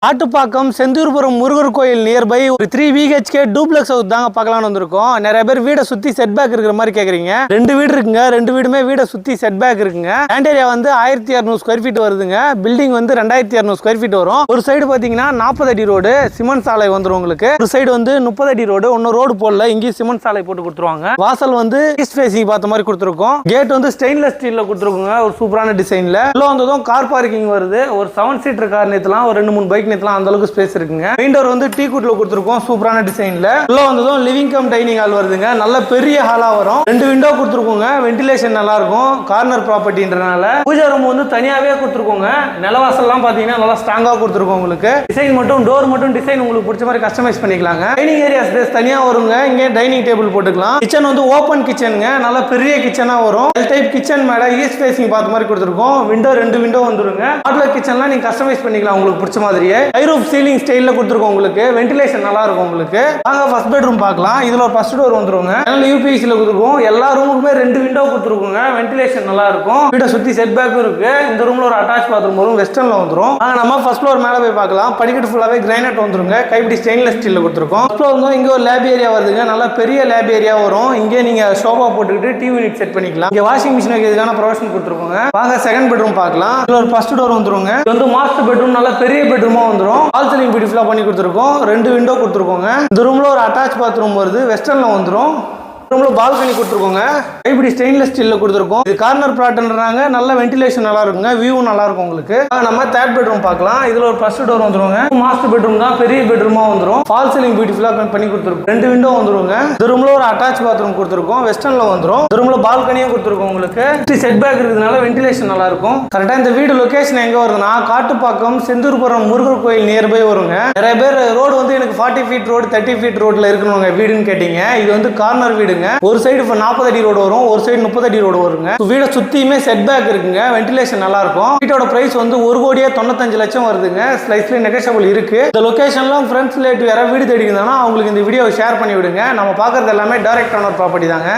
ஆட்டுப்பாக்கம் செந்தூர்புரம் முருகர் கோயில் நியர்பை ஒரு 3 BHK duplex house தாங்க பார்க்கலாம்னு வந்திருக்கோம். நிறைய பேர் வீடை சுத்தி செட் பேக் இருக்கிற மாதிரி கேக்குறீங்க. 2 வீடு இருக்குங்க. 2 வீடுமே வீடை சுத்தி செட் பேக் இருக்குங்க. லேண்ட் ஏரியா வந்து 1200 ஸ்கொயர் ஃபீட் வருதுங்க. பில்டிங் வந்து 2200 ஸ்கொயர் ஃபீட் வரும். ஒரு சைடு பாத்தீங்கன்னா 40 அடி ரோடு சிமெண்ட் சாலை வந்துரும் உங்களுக்கு. ஒரு சைடு வந்து 30 அடி ரோடு, ஒன்னும் ரோடு போடல, இங்கேயும் சிமெண்ட் சாலை போட்டு கொடுத்துருவாங்க. வாசல் வந்து ஈஸ்ட் ஃபேசிங் பார்த்த மாதிரி கொடுத்துருக்கோம். கேட் வந்து ஸ்டெயின்லெஸ் ஸ்டீல்ல கொடுத்துருக்கோங்க, ஒரு சூப்பரான டிசைன்ல. உள்ள வந்ததும் கார் பார்க்கிங் வருது. ஒரு 7 சீட்டர் கார் நிறுத்தலாம், ஒரு 2-3 பைக் நிறுத்தலாம், அந்த அளவுக்கு ஸ்பேஸ் இருக்குங்க. மெயின் டோர் வந்து டீ குட்ல கொடுத்துருக்கோம், சூப்பரான டிசைன்ல. உள்ள வந்ததும் லிவிங் கம் டைனிங் ஹால் வருதுங்க. நல்ல பெரிய ஹாலா வரும். 2 விண்டோ கொடுத்துருக்கோங்க. வென்டிலேஷன் நல்லா இருக்கும். கார்னர் ப்ராப்பர்ட்டின்றனால பூஜா ரூம் வந்து தனியாவே கொடுத்துருக்கோங்க. நிலவாசல்லாம் பாத்தீங்கன்னா நல்லா ஸ்ட்ராங்கா கொடுத்துருக்கோம் உங்களுக்கு. டிசைன் மட்டும் டோர் மட்டும் டிசைன் உங்களுக்கு பிடிச்ச மாதிரி கஸ்டமைஸ் பண்ணிக்கலாங்க. டைனிங் ஏரியா ஸ்பேஸ் தனியா வருங்க. இங்க டைனிங் டேபிள் போட்டுக்கலாம். கிச்சன் வந்து ஓபன் கிச்சனுங்க. நல்ல பெரிய கிச்சனா வரும். எல் டைப் கிச்சன் மேல ஈஸ்ட் ஃபேசிங் பார்த்த மாதிரி கொடுத்துருக்கோம். விண்டோ 2 விண்டோ வந்துருங்க. ஹாட்லர் கிச்சன்லாம் நீங்க கஸ்டமைஸ் பண்ணிக்கலாம் உங்களுக்கு பிடிச்ச மாதிரியே. ஐரூப் சீலிங் ஸ்டைல்ல கொடுத்துருக்கோம் உங்களுக்கு. வென்டிலேஷன் நல்லா இருக்கும் உங்களுக்கு. வாங்க ஃபர்ஸ்ட் பெட்ரூம் பார்க்கலாம். இதுல ஒரு ஃபர்ஸ்ட் டோர் வந்துருங்க. அதனால யூபிஎஸ்ல கொடுத்துருக்கோம். எல்லா ரூமுக்குமே 2 விண்டோ கொடுத்துருக்கோங்க. வென்டிலேஷன் நல்லா இருக்கும். வீட்டை சுத்தி செட் பேக்கும் இருக்கு. இந்த ரூம்ல ஒரு அட்டாச் பாத்ரூம் வரும், வெஸ்டர்ன்ல வந்துரும். நம்ம ஃபர்ஸ்ட் ஃப்ளோர் மேல போய் பார்க்கலாம். படிக்கட்டு ஃபுல்லாவே கிரானைட் வந்துருங்க. கைப்பிடி ஸ்டெயின்லெஸ் ஸ்டீல்ல கொடுத்துருக்கோம். ஃபர்ஸ்ட் ஃப்ளோர் வந்து இங்க ஒரு லேப் ஏரியா வருதுங்க. நல்ல பெரிய லேப் ஏரியா வரும். இங்கே நீங்க சோஃபா போட்டுக்கிட்டு டிவி யூனிட் செட் பண்ணிக்கலாம். இங்க வாஷிங் மிஷின் வைக்கிறதுக்கான ப்ரொவிஷன் கொடுத்துருக்கோங்க. வாங்க செகண்ட் பெட்ரூம் பார்க்கலாம். இதுல ஒரு ஃபர்ஸ்ட் டோர் வந்துருங்க. இது வந்து மாஸ்டர் பெட்ரூம், நல்ல பெரிய பெட்ரூமா வந்துரும். ஆல் சீலிங் பியூட்டிஃபுல்லா பண்ணி கொடுத்துருக்கோம். 2 விண்டோ கொடுத்துருக்கோங்க. இந்த ரூம்ல ஒரு அட்டாச் பாத்ரூம் வருது, வெஸ்டர்ன்ல வந்துரும். ரூம்ல பால்கனி கொடுத்துருக்கோங்க. கைப்பிடி ஸ்டெயின்லெஸ் ஸ்டீல்ல கொடுத்துருக்கோம். இது கார்னர் பிளாட்ன்றாங்க. நல்ல வென்டிலேஷன் நல்லா இருக்குங்க. வியூ நல்லா இருக்கும் உங்களுக்கு. நம்ம தேர்ட் பெட்ரூம் பார்க்கலாம். இதுல ஒரு ஃபர்ஸ்ட் டோர் வந்துருங்க. மாஸ்டர் பெட்ரூம் தான், பெரிய பெட்ரூமா வந்துரும். ஃபால் சீலிங் பியூட்டிஃபுல்லா பண்ணி கொடுத்துருக்கோம். 2 விண்டோ வந்துருங்க. இந்த ரூம்ல ஒரு அட்டாச் பாத்ரூம் கொடுத்துருக்கோம், வெஸ்டர்ன்ல வந்துரும். இந்த ரூம்ல பால்கனியும் கொடுத்துருக்கோம் உங்களுக்கு. செட் பேக் இருக்கிறதுனால வென்டிலேஷன் நல்லா இருக்கும். கரெக்டா இந்த வீடு லொகேஷன் எங்க வருதுன்னா காட்டுப்பாக்கம் செந்தூர்புரம் முருகர் கோயில் நியர்பை வருங்க. நிறைய பேர் ரோடு வந்து எனக்கு 40 ஃபீட் ரோடு 30 ஃபீட் ரோட்ல இருக்கணுங்க வீடுன்னு கேட்டீங்க. இது வந்து கார்னர் வீடுங்க. ஒரு சைடு 40 அடி ரோடு வரும், ஒரு சைடு 30 அடி ரோடு வருங்க. வீட சுத்தியுமே செட் பேக் இருக்குங்க. வென்டிலேஷன் நல்லா இருக்கும். வீட்டோட பிரைஸ் வந்து 1,95,00,000 வருதுங்க. ஸ்லைஸ்லி நெகோஷியபிள் இருக்கு. இந்த லொகேஷன்ல ஃப்ரெண்ட்ஸ் ரிலேட்டிவ் யாராவது வீடு தேடி இருந்தாங்கன்னா அவங்களுக்கு இந்த வீடியோவை ஷேர் பண்ணி விடுங்க. நம்ம பார்க்கறது எல்லாமே டைரக்ட் ஓனர் ப்ராப்பர்ட்டி தாங்க.